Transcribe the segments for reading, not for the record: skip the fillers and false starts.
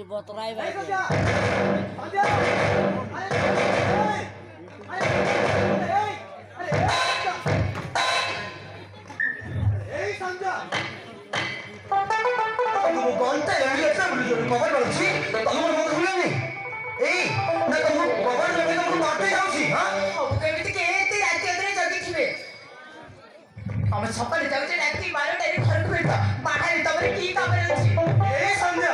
बतराई भाई सकाल जाऊे राति 12 घर को बाहर तमरे की काम अछि ए संध्या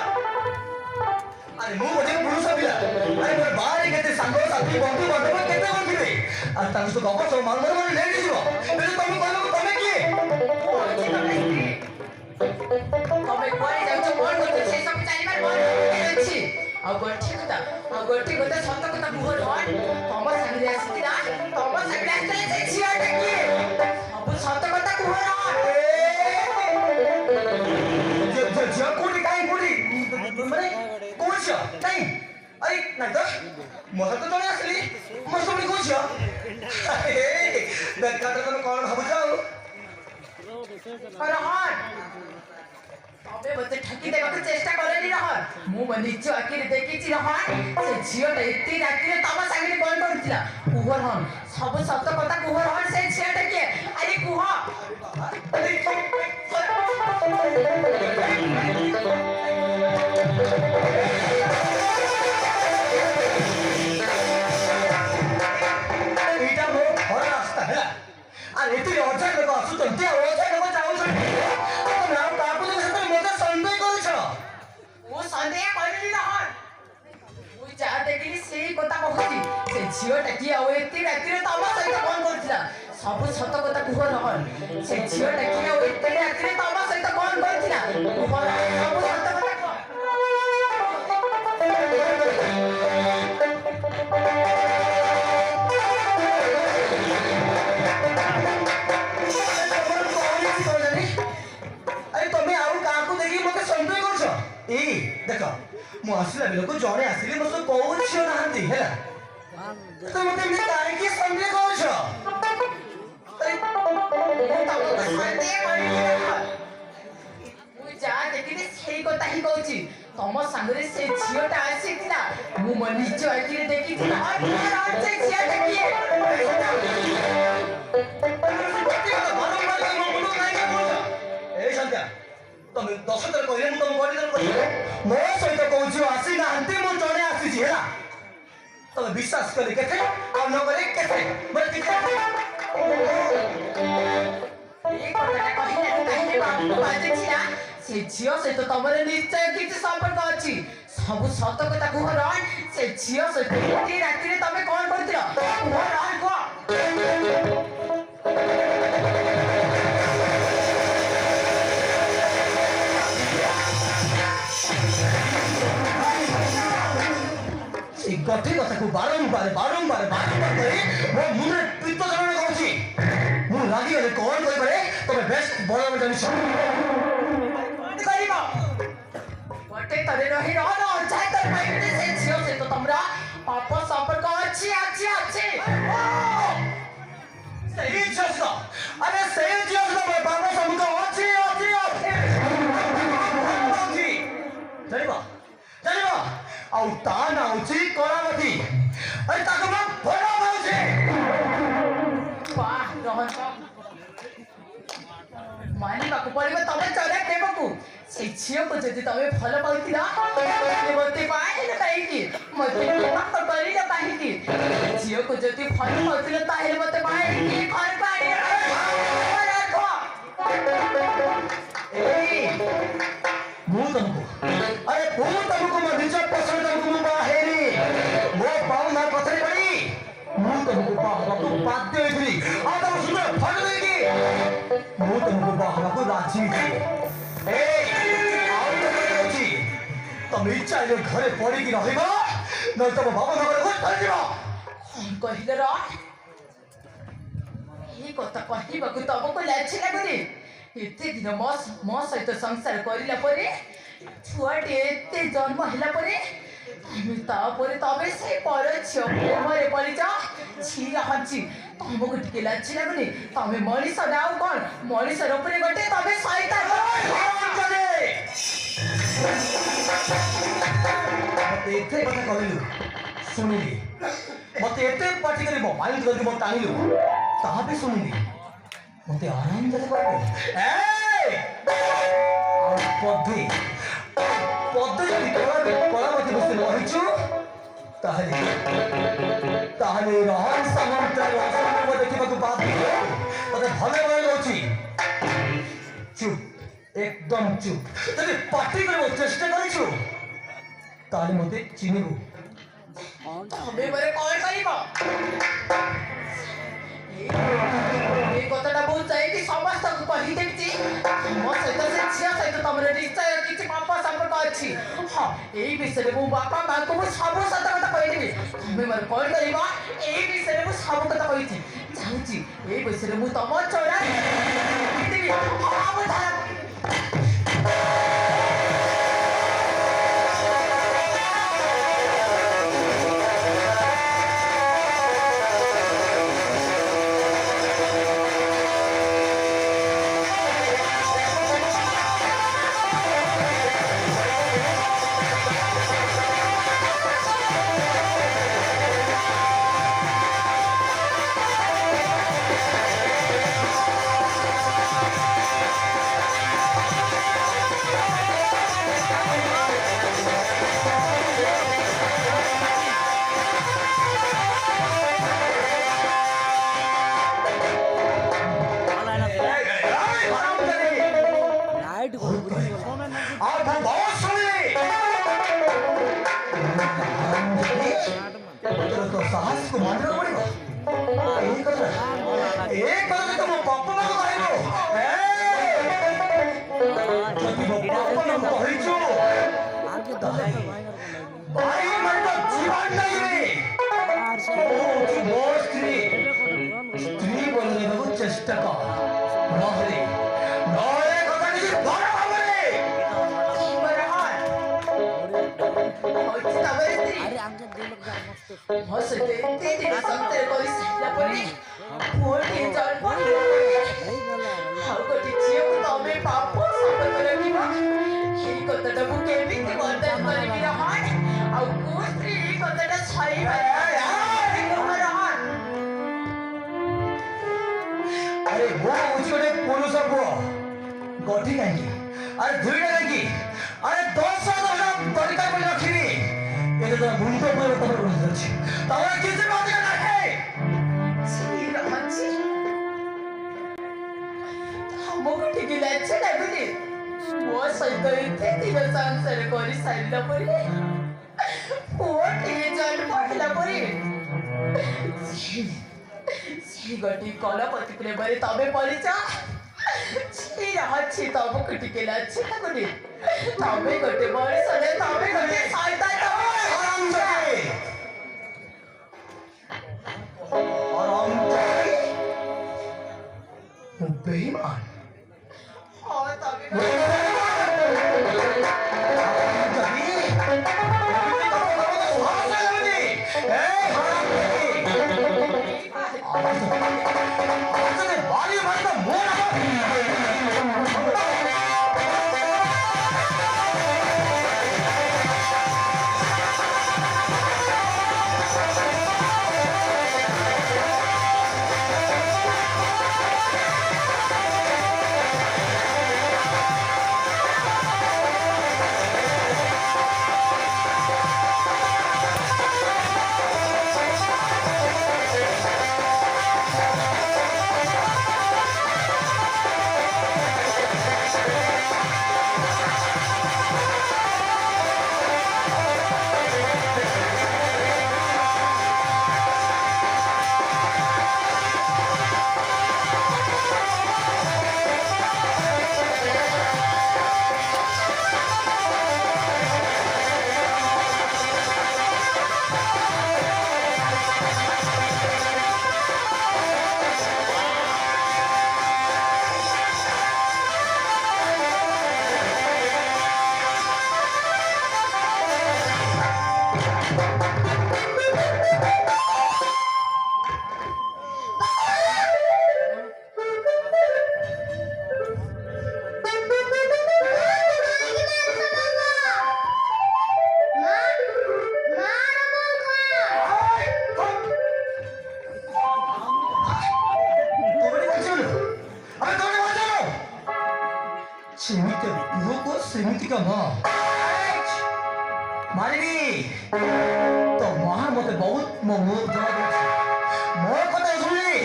अरे मु बोले पुरुष पिला अरे मोर बाहर केते संग साथी बंधु बांधव केते बंधिबे आ तांस तो गप सब मान मन ले दियो बेले तुम कहलो तमे की तमे कोई जाउछ मोर को से सब जानिबार मन अछि आ गोठी कथा सत कथा मुह रह तम संगे आसी ना तम संगे आसी से छियाटा की सब सत कथा कुह रह जो कोडी काई कोडी माने कोछ काई अरे नाही तर मला तो जणे असली मस्त मी कोछ अरे बेकार तो कोण भाबु जाऊ अरे हां तबे बते ठकी देबा चेष्टा करली रहर मु बनिच आखिर देखि छि रहर से झियोटा एत्ती राति रे तमा सागरे कोन करथिला कुहर हन सब सत कथा कुहर हन से झियोटा के अरे कुह अरे एटा मो घर रास्ता है अरे तू ओझा लोग आसु तो ते ओझा लोग जाऊ छ ना काकू जे सते मोते संदेह करछ ओ संदेह करली ना हर ओ जा देखली सेही कथा कहती से झियोटा की आ एत्ती राति रे तमा सहित कोन करथिला सब सत कथा कुह रहन से झियोटा की आ एत्ती राति रे तमा सहित कोन करथिला कुह सब सत कथा देखो मु आसिला बेलको जणे आसिली मो को छियो नाहंती हैला तो मते मी काहे की संदेह करछ अरे संदेह करी मु जा देखिले सेही कथा ही कहूची तम संगरे से झियोटा आसीतिला मु मन निज आखिरे देखितिला और से झियोटा की ए संध्या तुम 10 थर कहले मु तुम बडी थर कहले मो सहित कहूची आसी नाहंती मु जणे आसी छी हैला तुम विश्वास करे केथे आ न करे केथे मत केथे ए कथा कहिले काहे बाबू बाजे छिया से झियो से तो तमरे निश्चय किछि संपर्क अछि सब सत कथा कुह रहन से झियो से एती राति रे तमे कोन करथिलो कुह रहन को गठे कथा को बारंबार करे मो मुने पित्त जरण कहूची मु लागी गले कोन कोइ करे तबे बेस्ट बड़ा में जानि करिबो गठे तरे रही रह न चाहे तर माइने से छियो से तो तमरा पाप संपर्क अछि सही छस अरे सही छस न पाप संपर्क अछि जानिबो आउ तान आउची करावती अरे ताको म भरा आउची वाह रहन मानी बाकू पड़िबो तबे चले देबकू से छियो को जदी तबे फल पाइतिला मते पाए न काई की मते बात करी न काई की छियो को जदी फल पाइतिला ताहे मते पाए की घर पाए ए मु तुमको अरे मु तुमको म निज पसंद तुमको म बाहेरी मो पाऊ ना पथरे पड़ी मु तुमको बाहवा को बाध्य होइली आ तुम सुनो फल देगी मु तुमको बाहवा को राजी थी ए आओ तो कहूची तुम इच्छा ले घरे पड़ी की रहइबो न तुम बाबा नगर को चल जिवो कहिले र ए कथा कहिबा को तबको लाछि लागुनी एते दिन मो सहित संसार करिला परे छुआटे एते जन्म हिला परे तापरे तबे से पर छियो मरे परिच छिरा हछि तमको टिके लाछि लागुनी तमे मनिष नाउ कोन मनिष उपरे गटे तबे सहित मत एते कथा कहलु सुनिली मत एते पार्टी करी मोबाइल करके मत टाणिलु ताहा भी सुनिली मते आराम दे पाबे ए पद्धि पद्धि যদি কলা মতে বসে রহিছু তাহলে তাহলে রহন সামন্তের অসম্ভব দেখিବାକୁ বাধ্য মতে ভালো ভালো লাগুଛି চুপ একদম চুপ যদি পার্টি করব চেষ্টা করিছু তাহলে মতে চিনিবু তবে বলে কল করিব এই কথাটা বুঝাই কি ସମସ୍ତଙ୍କୁ କହିଦେଇଛି ମୋ ସହିତ ସେ ଝିଅ ସହିତ ତମର ନିଶ୍ଚୟ କିଛି ପାପ ସମ୍ପର୍କ ଅଛି ହଁ ଏଇ ବିଷୟରେ ମୁଁ ବାପା ମାଙ୍କୁ ମୁଁ ସବୁ ସତ କଥା କହିଦେବି ତମେ ମୋର କଲ କରିବ ଏଇ ବିଷୟରେ ମୁଁ ସବୁ କଥା କହିଛି ଯାଉଛି ଏଇ ବିଷୟରେ ମୁଁ ତମ ଚୋରା କହିଦେବି ହଁ ମୁଁ साहस को मानना पड़ेगा एक तो मो पापा को कहबो जति मो पापा को कहिछु भाई मन तो जीवन नहीं रे ओ स्त्री स्त्री बोलने को चेष्टा कर नहरे नहरे কথা কিছু বড় হবে বড় হয় হচ্ছে তবে স্ত্রী আরে আমাকে দিল হসে তে সন্তে করি সাইলা পরে ওটি জল পড়ে হাউ কোটি ঝিও তবে পাপ সম্পর্ক রাখিব এই কথাটা মু কেমিতি বর্তন করিবি রহন ଆଉ କୋ ସ୍ତ୍ରୀ এই কথাটা ଛାଇবা अरे वो उजड़े पुरुष को गठी काई अरे धुईडा काई अरे 10 तरीका को रखिनी ये तो मुंडो पर तमर रह जाछि तमर किसी बात का नाही छी रमची हमको ठीक लागছে না বুঝি वो सहित इथे दिन संसार करी साइला परे वो टिए जल पड़ला परे छी गटी कला पति प्रेमरे तबे परिचा छी रहछि तब कटिके लाछि तबे तबे गटे बड़े सले तबे गटे साइता आराम जाए बेईमान हां तबे ସେମିତିକା ମା ମାରିବି ତ ମା ମତେ ବହୁତ ମୋ ମୁହଁ ଜଣା ଦଉଛି ମୋ କଥା ଶୁଣିଲି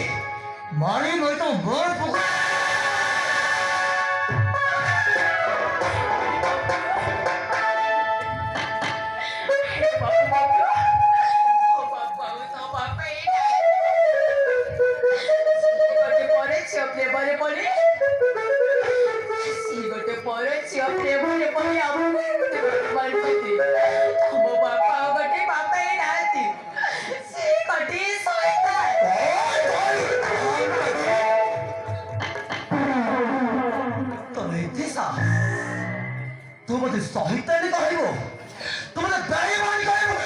ମାରି ନଇ ତ ମୋର ପକା तू मत साहित्य नहीं कहबो तू मत बेईमानी कहबो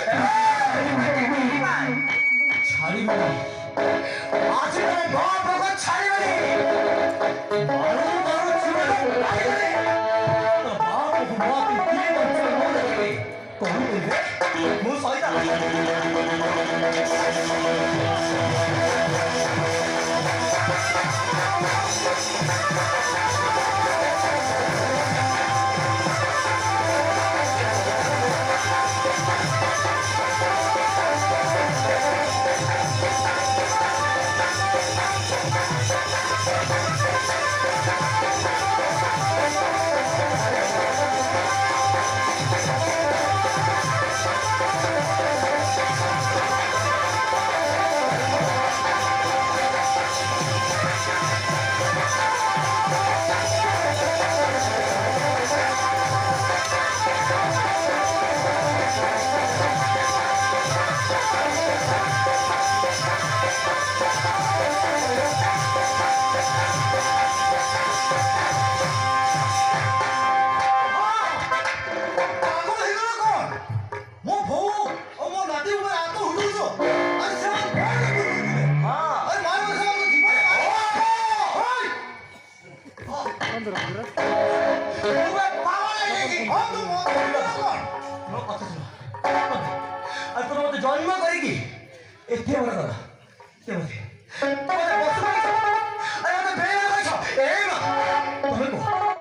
छाड़ी मनी आज मेरे बाप को छाड़ी मनी मारू मारू जीवन लागे तो बाप को बात की बच्चे हो लगे कौन बोले मु साहित्य जन्म करेगी एथे बड़ा करा के मते